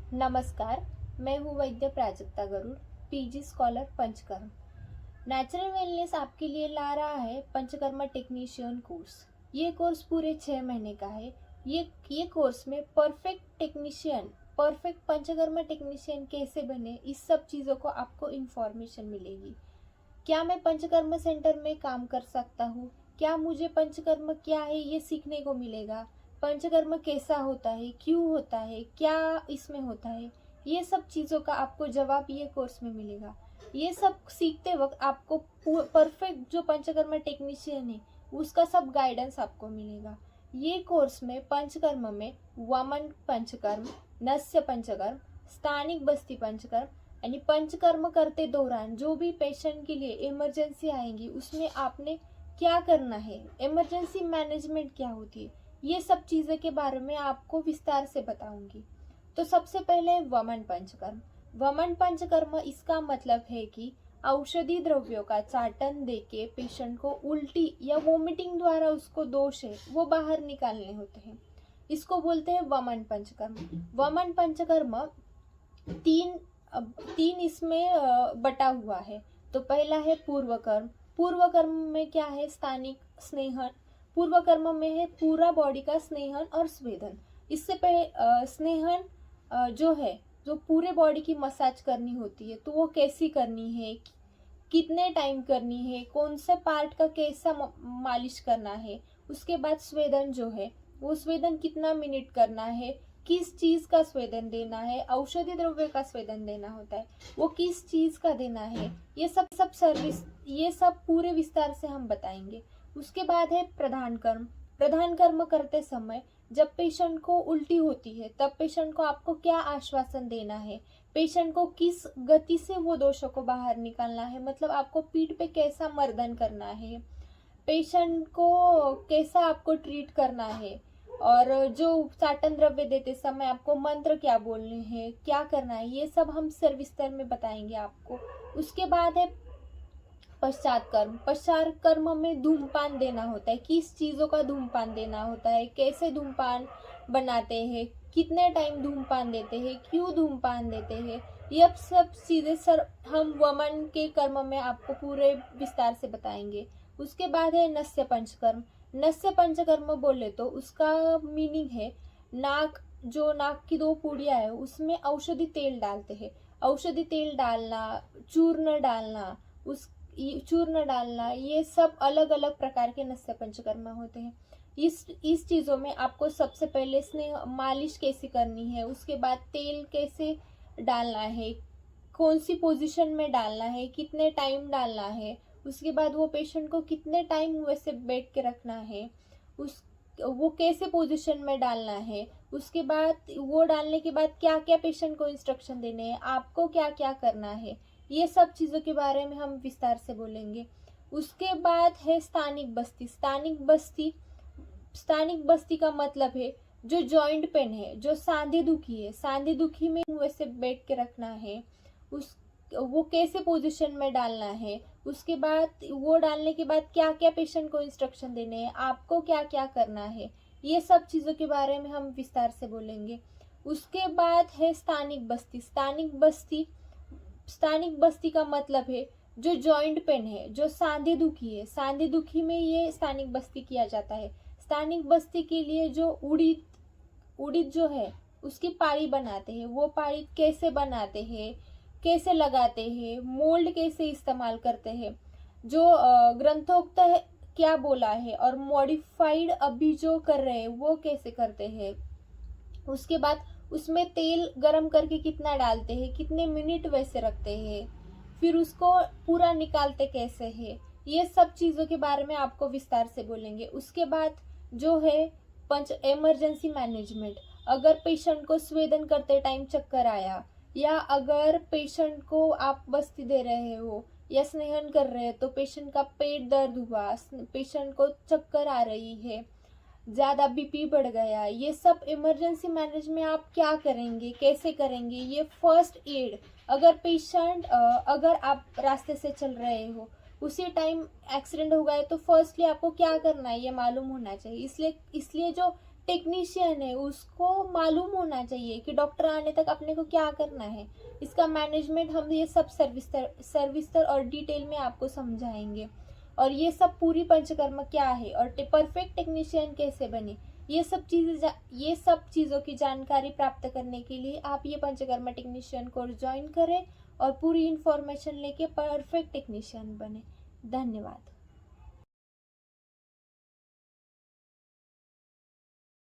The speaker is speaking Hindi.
नमस्कार, मैं हूँ Vaidya Prajakta Garud, PG scholar Panchakarma. Natural wellness आपके लिए ला रहा है पंचकर्मा टेक्नीशियन कोर्स। ये कोर्स पूरे 6 महीने का है। ये कोर्स में परफेक्ट पंचकर्मा टेक्नीशियन कैसे बने, इस सब चीज़ों को आपको इन्फॉर्मेशन मिलेगी। क्या मैं पंचकर्म सेंटर में काम कर सकता हूँ? क्या मुझे पंचकर्म क्या है ये सीखने को मिलेगा? पंचकर्म कैसा होता है, क्यों होता है, क्या इसमें होता है, ये सब चीज़ों का आपको जवाब ये कोर्स में मिलेगा। ये सब सीखते वक्त आपको परफेक्ट जो पंचकर्म टेक्नीशियन है उसका सब गाइडेंस आपको मिलेगा। ये कोर्स में पंचकर्म में वामन पंचकर्म, नस्य पंचकर्म, स्थानिक बस्ती पंचकर्म यानी पंचकर्म करते दौरान जो भी पेशेंट के लिए इमरजेंसी आएंगी उसमें आपने क्या करना है, इमरजेंसी मैनेजमेंट क्या होती है, ये सब चीज़ें के बारे में आपको विस्तार से बताऊंगी। तो सबसे पहले वमन पंचकर्म। वमन पंचकर्म इसका मतलब है कि औषधि द्रव्यों का चाटन देके पेशेंट को उल्टी या वोमिटिंग द्वारा उसको दोष है वो बाहर निकालने होते हैं। इसको बोलते हैं वमन पंचकर्म। वमन पंचकर्म तीन इसमें बटा हुआ है। तो पहला है पूर्वकर्म। पूर्वकर्म में क्या है? स्थानिक स्नेहन। पूर्वकर्म में है पूरा बॉडी का स्नेहन और स्वेदन। इससे पहले स्नेहन जो है, जो पूरे बॉडी की मसाज करनी होती है, तो वो कैसी करनी है, कितने टाइम करनी है, कौन से पार्ट का कैसा मालिश करना है। उसके बाद स्वेदन जो है, वो स्वेदन कितना मिनट करना है, किस चीज का स्वेदन देना है, औषधि द्रव्य का स्वेदन देना होता है, वो किस चीज का देना है, ये सब पूरे विस्तार से हम बताएंगे। उसके बाद है प्रधान कर्म। प्रधान कर्म करते समय जब पेशेंट को उल्टी होती है तब पेशेंट को आपको क्या आश्वासन देना है, पेशेंट को किस गति से वो दोषों को बाहर निकालना है, मतलब आपको पीठ पे कैसा मर्दन करना है, पेशेंट को कैसा आपको ट्रीट करना है, और जो चाटन द्रव्य देते समय आपको मंत्र क्या बोलने हैं, क्या करना है, ये सब हम सविस्तर में बताएंगे आपको। उसके बाद है पश्चात कर्म। पश्चात कर्म में धूमपान देना होता है, किस चीजों का धूमपान देना होता है, कैसे धूमपान बनाते हैं, कितने टाइम धूमपान देते हैं, क्यों धूमपान देते हैं, ये सब चीजें सर हम वमन के कर्म में आपको पूरे विस्तार से बताएंगे। उसके बाद है नस्य पंचकर्म। नस्य पंचकर्म बोले तो उसका मीनिंग है नाक की 2 पुड़िया है उसमें औषधि तेल डालते हैं। औषधि तेल डालना, चूर्ण डालना, उस चूर्ण डालना, ये सब अलग अलग प्रकार के नस्य पंचकर्म होते हैं। इस चीजों में आपको सबसे पहले स्नेह मालिश कैसे करनी है, उसके बाद तेल कैसे डालना है, कौन सी पोजीशन में डालना है, कितने टाइम डालना है, उसके बाद वो पेशेंट को कितने टाइम वैसे बैठ के रखना है, उस वो कैसे पोजीशन में डालना है, उसके बाद वो डालने के बाद क्या क्या पेशेंट को इंस्ट्रक्शन देने हैं, आपको क्या क्या करना है, ये सब चीज़ों के बारे में हम विस्तार से बोलेंगे। उसके बाद है स्थानिक बस्ती। स्थानिक बस्ती का मतलब है जो जॉइंट पेन है, जो सांधे दुखी है, सांधे दुखी में वैसे बैठ के रखना है, उस वो कैसे पोजीशन में डालना है, उसके बाद वो डालने के बाद क्या क्या पेशेंट को इंस्ट्रक्शन देने हैं, आपको क्या क्या करना है, ये सब चीज़ों के बारे में हम विस्तार से बोलेंगे। उसके बाद है स्थानिक बस्ती। स्थानिक बस्ती का मतलब है जो जॉइंट पेन है, जो सांधे दुखी है, सांधे दुखी में ये स्थानिक बस्ती किया जाता है। स्थानिक बस्ती के लिए जो उड़ीद जो है उसकी पाड़ी बनाते हैं, वो पाड़ी कैसे बनाते हैं, कैसे लगाते हैं, मोल्ड कैसे इस्तेमाल करते हैं, जो ग्रंथोक्त क्या बोला है और मॉडिफाइड अभी जो कर रहे हैं वो कैसे करते हैं। उसके बाद उसमें तेल गरम करके कितना डालते हैं, कितने मिनट वैसे रखते हैं, फिर उसको पूरा निकालते कैसे है, ये सब चीज़ों के बारे में आपको विस्तार से बोलेंगे। उसके बाद जो है इमरजेंसी मैनेजमेंट। अगर पेशेंट को स्वेदन करते टाइम चक्कर आया, या अगर पेशेंट को आप बस्ती दे रहे हो या स्नेहन कर रहे हो तो पेशेंट का पेट दर्द हुआ, पेशेंट को चक्कर आ रही है, ज़्यादा बीपी बढ़ गया, ये सब इमरजेंसी मैनेज में आप क्या करेंगे, कैसे करेंगे, ये फर्स्ट एड। अगर आप रास्ते से चल रहे हो उसी टाइम एक्सीडेंट हो गया तो फर्स्टली आपको क्या करना है ये मालूम होना चाहिए। इसलिए जो टेक्नीशियन है उसको मालूम होना चाहिए कि डॉक्टर आने तक अपने को क्या करना है। इसका मैनेजमेंट हम ये सब सर्विस्तर और डिटेल में आपको समझाएंगे। और ये सब पूरी पंचकर्म क्या है और परफेक्ट टेक्नीशियन कैसे बने, ये सब चीज़ों की जानकारी प्राप्त करने के लिए आप ये पंचकर्मा टेक्नीशियन कोर्स ज्वाइन करें और पूरी इंफॉर्मेशन लेके परफेक्ट टेक्नीशियन बने। धन्यवाद।